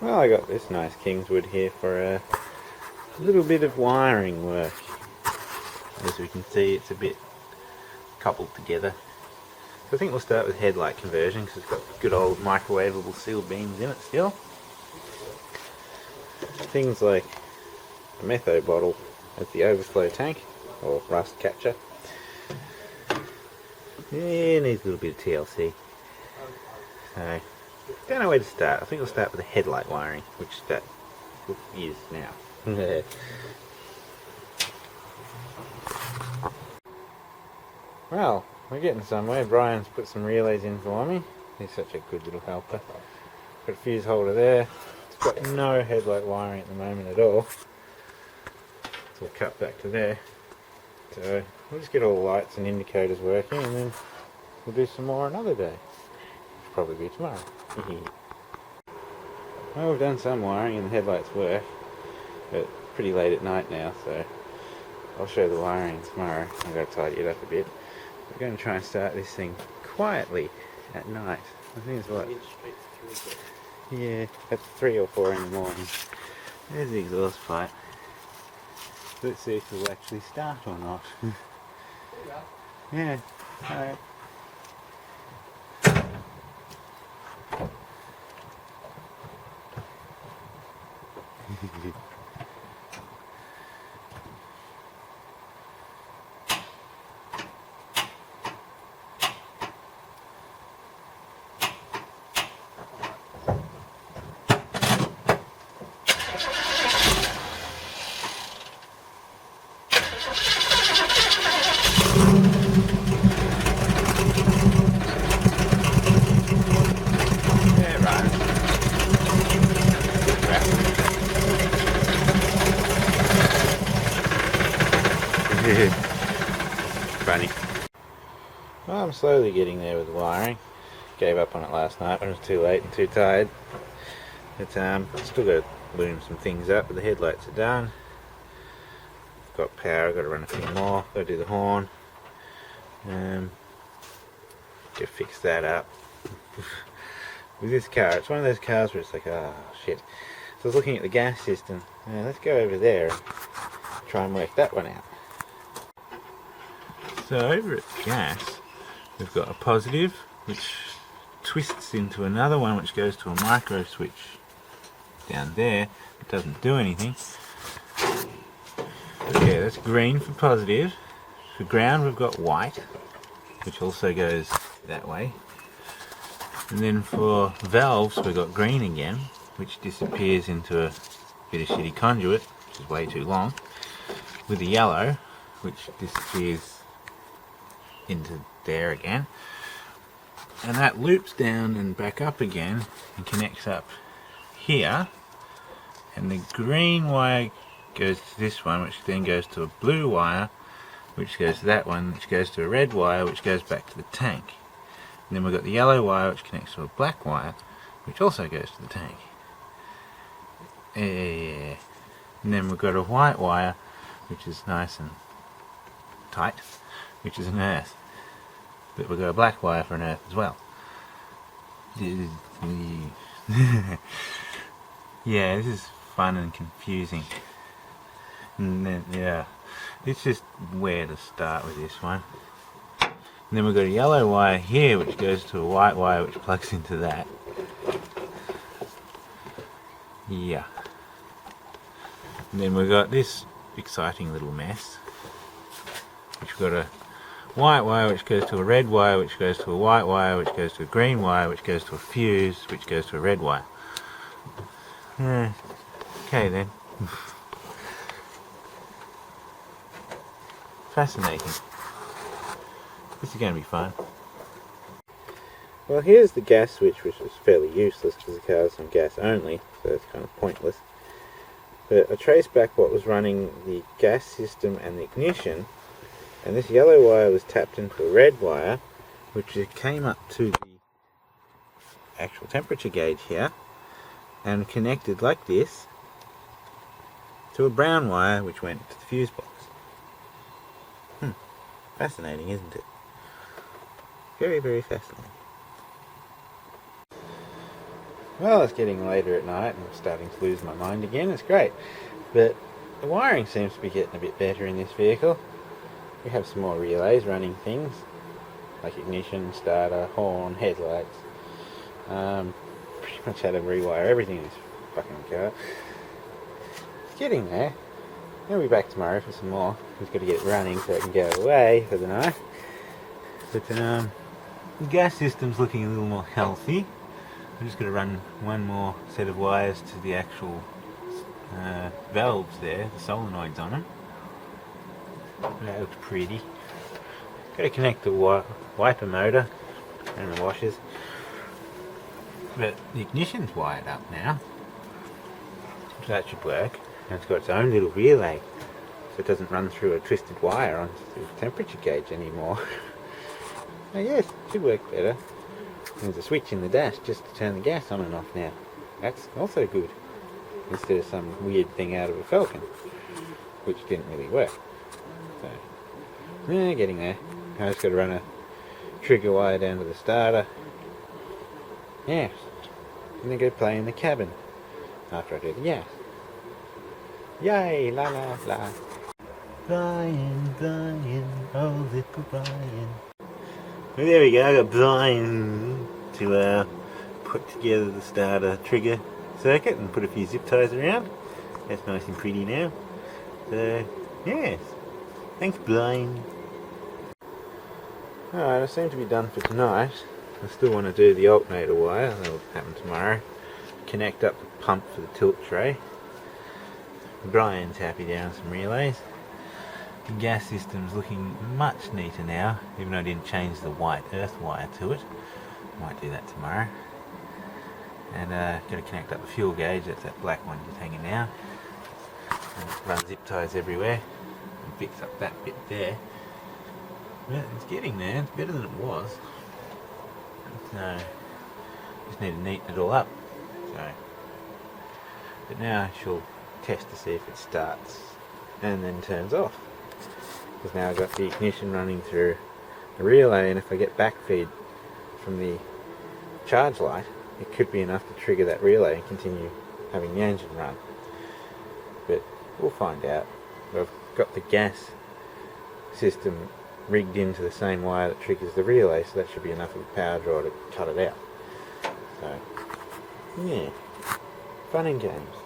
Well, I got this nice Kingswood here for a little bit of wiring work. As we can see, it's a bit coupled together. So I think we'll start with headlight conversion because it's got good old microwavable sealed beams in it still. Things like a metho bottle as the overflow tank or rust catcher. Yeah, needs a little bit of TLC. So, don't know where to start. I think we'll start with the headlight wiring, which that is now. Well, we're getting somewhere. Brian's put some relays in for me. He's such a good little helper. Got a fuse holder there. It's got no headlight wiring at the moment at all. So we'll cut back to there. So we'll just get all the lights and indicators working and then we'll do some more another day. Which will probably be tomorrow. Well, we've done some wiring and the headlights work. But pretty late at night now, so I'll show the wiring tomorrow. I've got to tidy it up a bit. We're going to try and start this thing quietly at night. I think it's what? Yeah, at 3 or 4 in the morning. There's the exhaust pipe. Let's see if it'll actually start or not. Yeah, alright. Funny. Well, I'm slowly getting there with the wiring. Gave up on it last night when it was too late and too tired. But still got to loom some things up, but the headlights are done. Got power, got to run a few more, got to do the horn. To fix that up. With this car, it's one of those cars where it's like, oh shit. So I was looking at the gas system. Let's go over there and try and work that one out. So over at gas, we've got a positive which twists into another one which goes to a micro switch down there. It doesn't do anything. Okay, that's green for positive. For ground we've got white, which also goes that way. And then for valves we've got green again, which disappears into a bit of shitty conduit, which is way too long, with the yellow, which disappears into there again, and that loops down and back up again and connects up here, and the green wire goes to this one, which then goes to a blue wire, which goes to that one, which goes to a red wire, which goes back to the tank. And then we've got the yellow wire which connects to a black wire, which also goes to the tank. And then we've got a white wire which is nice and tight, which is an earth. But we've got a black wire for an earth as well. Yeah, this is fun and confusing. And then, yeah, it's just where to start with this one. And then we've got a yellow wire here which goes to a white wire which plugs into that. Yeah. And then we've got this exciting little mess, which we've got a white wire which goes to a red wire, which goes to a white wire, which goes to a green wire, which goes to a fuse, which goes to a red wire. Okay then. Fascinating. This is going to be fun. Well, here's the gas switch, which is fairly useless because the car's on gas only, so it's kind of pointless. But I traced back what was running the gas system and the ignition, and this yellow wire was tapped into a red wire, which came up to the actual temperature gauge here, and connected like this to a brown wire which went to the fuse box. Fascinating, isn't it? Very, very fascinating. Well, it's getting later at night and I'm starting to lose my mind again. It's great. But the wiring seems to be getting a bit better in this vehicle. We have some more relays running things like ignition, starter, horn, headlights. Pretty much had to rewire everything in this fucking car. It's getting there. I'll be back tomorrow for some more. We've got to get it running so it can go away for the night. But the gas system's looking a little more healthy. I'm just going to run one more set of wires to the actual valves there, the solenoids on them. That looks pretty. Got to connect the wiper motor and the washers. But the ignition's wired up now, so that should work. And it's got its own little relay, so it doesn't run through a twisted wire on the temperature gauge anymore. Oh yes, it should work better. There's a switch in the dash just to turn the gas on and off now. That's also good, instead of some weird thing out of a Falcon, which didn't really work. So, yeah, getting there. I just got to run a trigger wire down to the starter. Yeah, and then go play in the cabin after I do the gas. Yay, la la la. Brian, Brian, oh little Brian. Well, there we go, I got Brian to put together the starter trigger circuit and put a few zip ties around. That's nice and pretty now. So, yes. Thanks, Brian. Alright, I seem to be done for tonight. I still want to do the alternator wire, that'll happen tomorrow. Connect up the pump for the tilt tray. Brian's happy down some relays. The gas system's looking much neater now, even though I didn't change the white earth wire to it. Might do that tomorrow. And got to connect up the fuel gauge, that's that black one just hanging now. And run zip ties everywhere and fix up that bit there. But it's getting there, it's better than it was. So, just need to neaten it all up. So, but now she'll test to see if it starts and then turns off. Because now I've got the ignition running through the relay, and if I get backfeed from the charge light, it could be enough to trigger that relay and continue having the engine run. But we'll find out. I've got the gas system rigged into the same wire that triggers the relay, so that should be enough of a power draw to cut it out. So, yeah, fun and games.